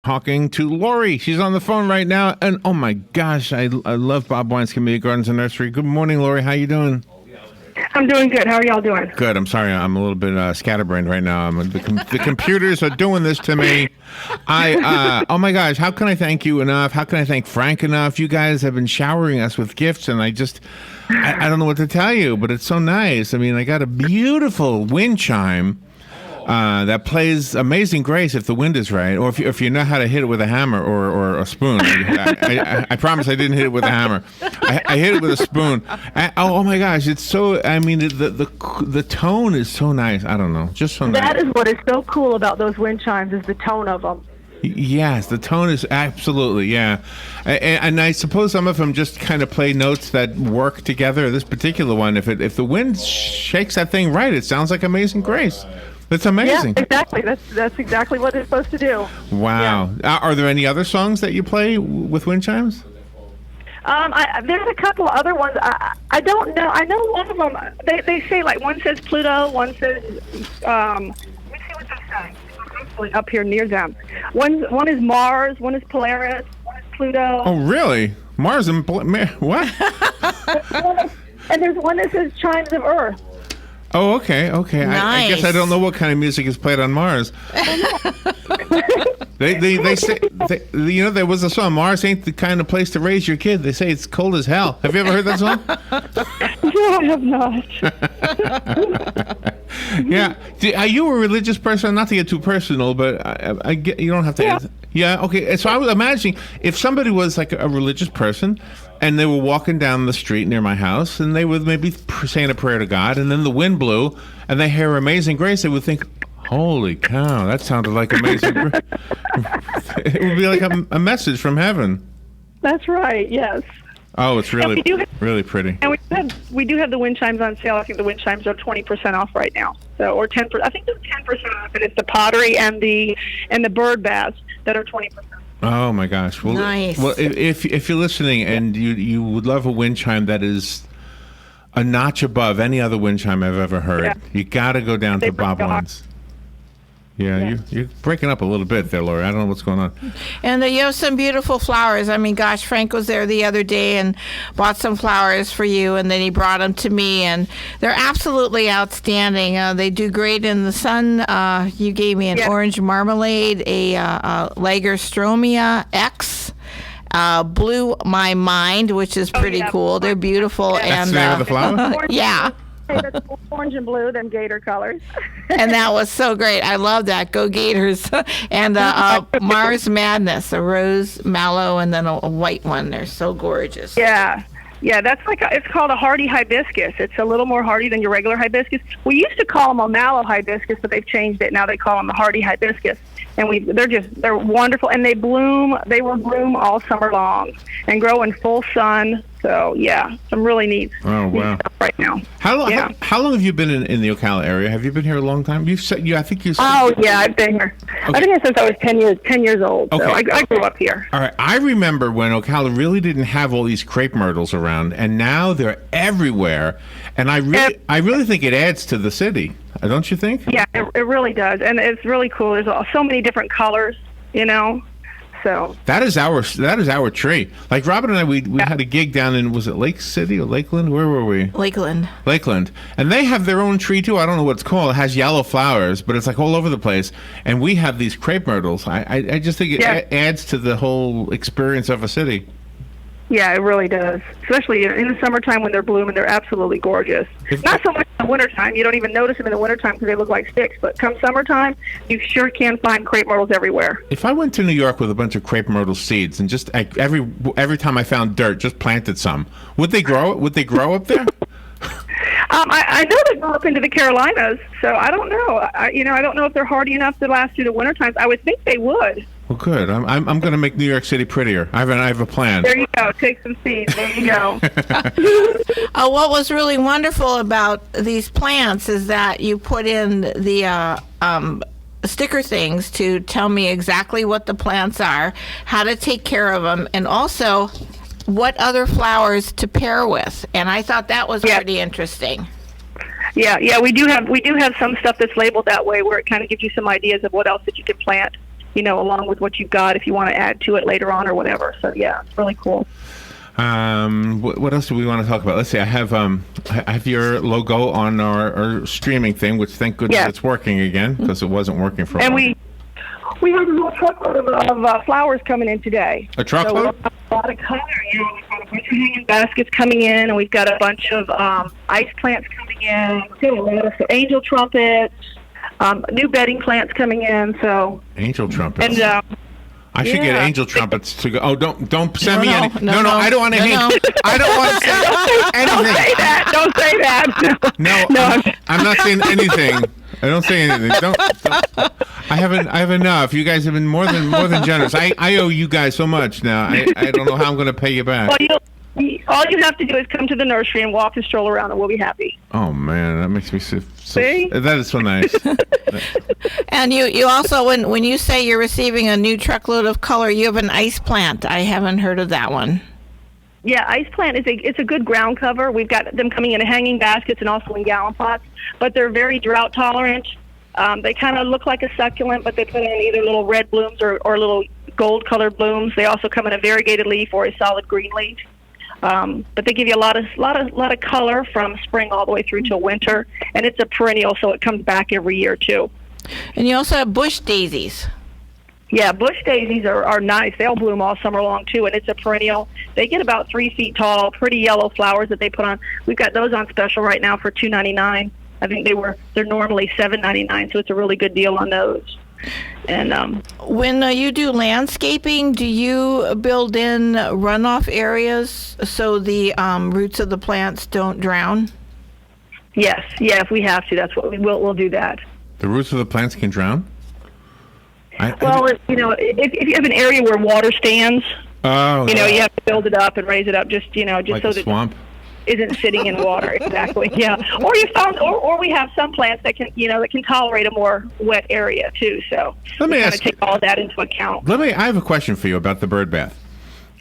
Talking to Laurie. She's on the phone right now. And oh my gosh, I love Bob Wine's Camelia Gardens and Nursery. Good morning, Laurie. How you doing? I'm doing good. How are y'all doing? Good. I'm sorry. I'm a little bit scatterbrained right now. The computers are doing this to me. Oh my gosh, how can I thank you enough? How can I thank Frank enough? You guys have been showering us with gifts, and I don't know what to tell you, but it's so nice. I mean, I got a beautiful wind chime that plays Amazing Grace if the wind is right, or if you know how to hit it with a hammer or a spoon. I promise I didn't hit it with a hammer. I hit it with a spoon. Oh my gosh, it's so. I mean, the tone is so nice. I don't know, just so nice. That is what is so cool about those wind chimes is the tone of them. Yes, the tone is absolutely, yeah. And I suppose some of them just kind of play notes that work together. This particular one, if the wind shakes that thing right, it sounds like Amazing Grace. That's amazing. Yeah, exactly. That's exactly what it's supposed to do. Wow. Yeah. Are there any other songs that you play with wind chimes? There's a couple of other ones. I don't know. I know one of them. They say like one says Pluto, one says. Let me see what they say. Actually, up here near them. One is Mars. One is Polaris. One is Pluto. Oh, really? Mars and what? And there's one that says Chimes of Earth. Oh, okay. Nice. I guess I don't know what kind of music is played on Mars. They say, there was a song, Mars ain't the kind of place to raise your kid. They say it's cold as hell. Have you ever heard that song? No, I have not. Yeah. Are you a religious person? Not to get too personal, but I get, you don't have to answer. Yeah, okay. So I was imagining if somebody was like a religious person and they were walking down the street near my house and they were maybe saying a prayer to God, and then the wind blew and they hear Amazing Grace, they would think, holy cow, that sounded like Amazing Grace. It would be like a message from heaven. That's right, yes. Oh, it's really pretty. And we do have the wind chimes on sale. I think the wind chimes are 20% off right now. So, or 10%. I think they're 10% off, and it's the pottery and the bird baths that are 20%. Oh my gosh! Well, nice. Well, if you're listening and you would love a wind chime that is a notch above any other wind chime I've ever heard, you got to go down to Bob Wine's. Yeah, you're breaking up a little bit there, Laurie. I don't know what's going on. And you have some beautiful flowers. I mean, gosh, Frank was there the other day and bought some flowers for you, and then he brought them to me, and they're absolutely outstanding. They do great in the sun. You gave me an orange marmalade, a Lagerstromia X. Blew my mind, which is pretty cool. They're beautiful. That's and the name of the flower? Yeah. That's orange and blue, them gator colors. And that was so great. I love that. Go Gators. And Mars Madness, a rose mallow, and then a white one. They're so gorgeous. Yeah. Yeah, that's it's called a hardy hibiscus. It's a little more hardy than your regular hibiscus. We used to call them a mallow hibiscus, but they've changed it. Now they call them a hardy hibiscus. And they're wonderful, and they will bloom all summer long and grow in full sun. So yeah, some really neat stuff right now. How long have you been in the Ocala area? Have you been here a long time? I think you said. Oh yeah, I've been here. Okay. I've been here since I was 10 years old. Okay. So I grew up here. All right, I remember when Ocala really didn't have all these crepe myrtles around, and now they're everywhere. And I really think it adds to the city. Don't you think? Yeah, it really does, and it's really cool. There's so many different colors, So that is our tree. Like Robin and I, we had a gig down in, was it Lake City or Lakeland? Where were we? Lakeland, and they have their own tree too. I don't know what it's called. It has yellow flowers, but it's like all over the place. And we have these crepe myrtles. I just think it adds to the whole experience of a city. Yeah, it really does. Especially in the summertime when they're blooming, they're absolutely gorgeous. Not so much in the wintertime. You don't even notice them in the wintertime because they look like sticks. But come summertime, you sure can find crepe myrtles everywhere. If I went to New York with a bunch of crepe myrtle seeds and just every time I found dirt, just planted some, would they grow? Would they grow up there? I know they grow up into the Carolinas, so I don't know. I don't know if they're hardy enough to last through the winter times. I would think they would. Well, good. I'm going to make New York City prettier. I have a plan. There you go. Take some seeds. There you go. What was really wonderful about these plants is that you put in the sticker things to tell me exactly what the plants are, how to take care of them, and also what other flowers to pair with. And I thought that was pretty interesting. Yeah, we do have some stuff that's labeled that way where it kind of gives you some ideas of what else that you could plant. along with what you've got if you want to add to it later on or whatever. So yeah, it's really cool. What else do we want to talk about? Let's see. I have your logo on our streaming thing, which thank goodness it's working again, because it wasn't working for a while. And we have a little truckload of flowers coming in today. A truckload? So a lot of color. Yeah, we've got a bunch of hanging baskets coming in, and we've got a bunch of ice plants coming in. We've got a lot of angel trumpets, new bedding plants coming in. So angel trumpets. And I should get angel trumpets to go. Oh, don't send me any. No, I don't want to hang. I don't want to say anything. Don't say that. No, I'm not saying anything. I don't say anything. Don't. I have enough. You guys have been more than generous. I owe you guys so much now. I don't know how I'm going to pay you back. Well, all you have to do is come to the nursery and walk and stroll around, and we'll be happy. Oh man, that makes me so. See? That is so nice. And you also, when you say you're receiving a new truckload of color, you have an ice plant. I haven't heard of that one. Yeah, ice plant it's a good ground cover. We've got them coming in hanging baskets and also in gallon pots, but they're very drought tolerant. They kind of look like a succulent, but they put in either little red blooms or little gold colored blooms. They also come in a variegated leaf or a solid green leaf. But they give you a lot of color from spring all the way through till winter, and it's a perennial, so it comes back every year too. And you also have bush daisies. Yeah, bush daisies are nice. They'll bloom all summer long too, and it's a perennial. They get about 3 feet tall, pretty yellow flowers that they put on. We've got those on special right now for $2.99. I think they're normally $7.99, so it's a really good deal on those. And when you do landscaping, do you build in runoff areas so the roots of the plants don't drown? Yes, if we have to, that's what we'll do that. The roots of the plants can drown? If you have an area where water stands, you have to build it up and raise it up, just like so a that swamp. Isn't sitting in water. Exactly. Yeah. Or we have some plants that can tolerate a more wet area too. So let me take all that into account. I have a question for you about the bird bath.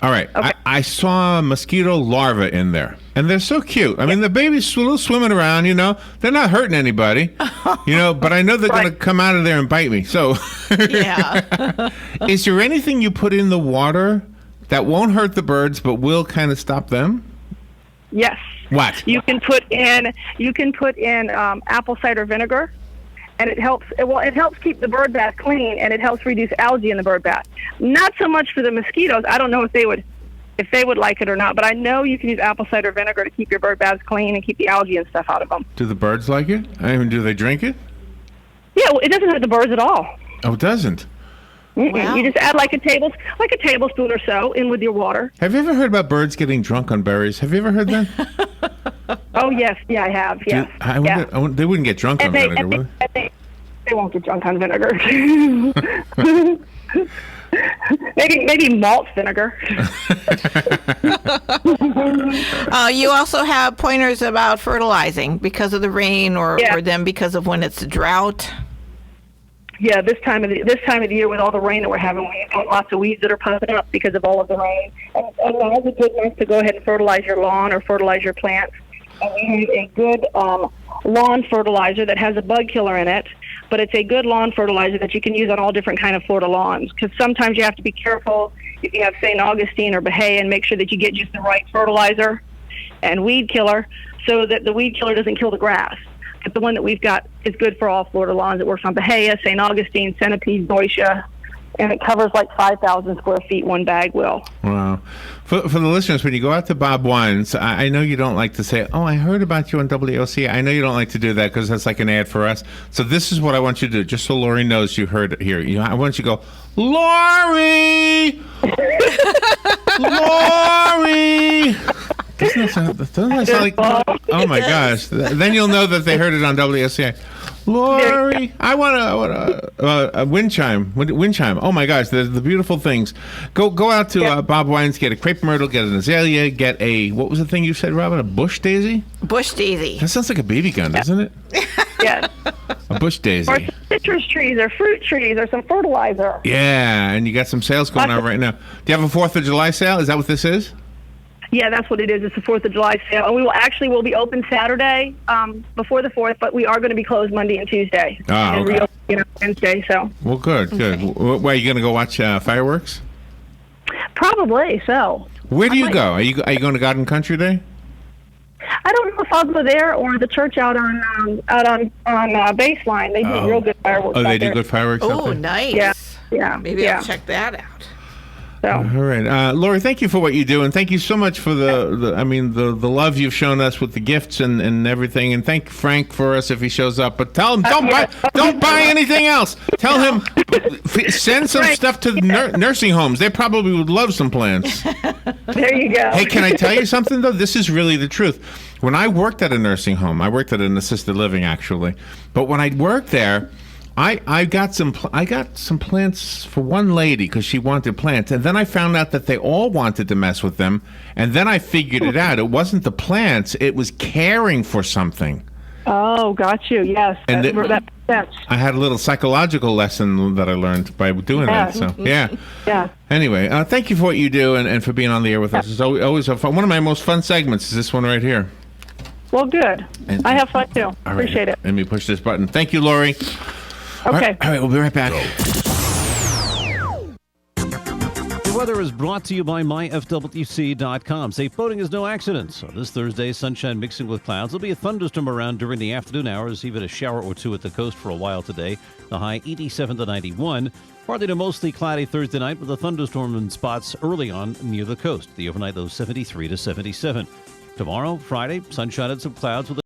All right. Okay. I saw mosquito larvae in there, and they're so cute. I mean, the baby's still swimming around, They're not hurting anybody, but I know they're going to come out of there and bite me. So, yeah. Is there anything you put in the water that won't hurt the birds but will kind of stop them? Yes. What? You can put in apple cider vinegar, and it helps keep the bird bath clean, and it helps reduce algae in the bird bath. Not so much for the mosquitoes. I don't know if they would like it or not, but I know you can use apple cider vinegar to keep your bird baths clean and keep the algae and stuff out of them. Do the birds like it? Do they drink it? Yeah, well, it doesn't hurt the birds at all. Oh, it doesn't? Wow. You just add like a tablespoon or so in with your water. Have you ever heard about birds getting drunk on berries? Have you ever heard that? Oh yes, I have. Yes. They wouldn't get drunk on vinegar, would they? They won't get drunk on vinegar. maybe malt vinegar. You also have pointers about fertilizing because of the rain, or then because of when it's a drought. Yeah, this time of the year with all the rain that we're having, we have lots of weeds that are popping up because of all of the rain. And now's a good month to go ahead and fertilize your lawn or fertilize your plants. And we have a good lawn fertilizer that has a bug killer in it, but it's a good lawn fertilizer that you can use on all different kind of Florida lawns. Because sometimes you have to be careful if you have St. Augustine or Bahia, and make sure that you get just the right fertilizer and weed killer, so that the weed killer doesn't kill the grass. But the one that we've got is good for all Florida lawns. It works on Bahia, St. Augustine, Centipede, Zoysia, and it covers like 5,000 square feet. One bag will. Wow. For the listeners, when you go out to Bob Wine's, I know you don't like to say, I heard about you on WOC. I know you don't like to do that because that's like an ad for us. So this is what I want you to do, just so Laurie knows you heard it here. I want you to go, Laurie! Laurie! Doesn't that sound like, oh my gosh. Then you'll know that they heard it on WSCI. Laurie, I want a wind chime. Wind chime. Oh my gosh, the beautiful things. Go out to Bob Wine's, get a crepe myrtle, get an azalea, get a, what was the thing you said, Robin? A bush daisy? Bush daisy. That sounds like a baby gun, doesn't it? Yeah. A bush daisy. Or citrus trees or fruit trees or some fertilizer. Yeah, and you got some sales going on right now. Do you have a 4th of July sale? Is that what this is? Yeah, that's what it is. It's the 4th of July sale. And we'll be open Saturday before the 4th, but we are going to be closed Monday and Tuesday. Ah, and okay. reopen, Wednesday, so. Well, good. Where are you going to go watch fireworks? Probably so. Where do you go? Are you going to Garden Country Day? I don't know if I'll go there or the church out on Baseline. They do real good fireworks. Oh, they out do there. good fireworks out Oh, there? nice. Yeah. Maybe I'll check that out. So. All right, Laurie, thank you for what you do, and thank you so much for the love you've shown us with the gifts and everything, and thank Frank for us if he shows up. But tell him don't buy anything else. Tell him send some stuff to the nursing homes. They probably would love some plants. There you go. Hey, can I tell you something though? This is really the truth. When I worked at a nursing home, I worked at an assisted living actually, but when I worked there, I got some plants for one lady because she wanted plants, and then I found out that they all wanted to mess with them, and then I figured it out. It wasn't the plants; it was caring for something. Oh, got you. Yes, And that makes sense. I had a little psychological lesson that I learned by doing that. So yeah. Anyway, thank you for what you do and for being on the air with us. It's always a fun. One of my most fun segments is this one right here. Well, good. I have fun too. Appreciate it. Let me push this button. Thank you, Laurie. Okay. All right, we'll be right back. The weather is brought to you by myfwc.com. Safe boating is no accident. So this Thursday, sunshine mixing with clouds. There'll be a thunderstorm around during the afternoon hours, even a shower or two at the coast for a while today. The high 87 to 91. Partly to mostly cloudy Thursday night with a thunderstorm in spots early on near the coast. The overnight, though, 73 to 77. Tomorrow, Friday, sunshine and some clouds with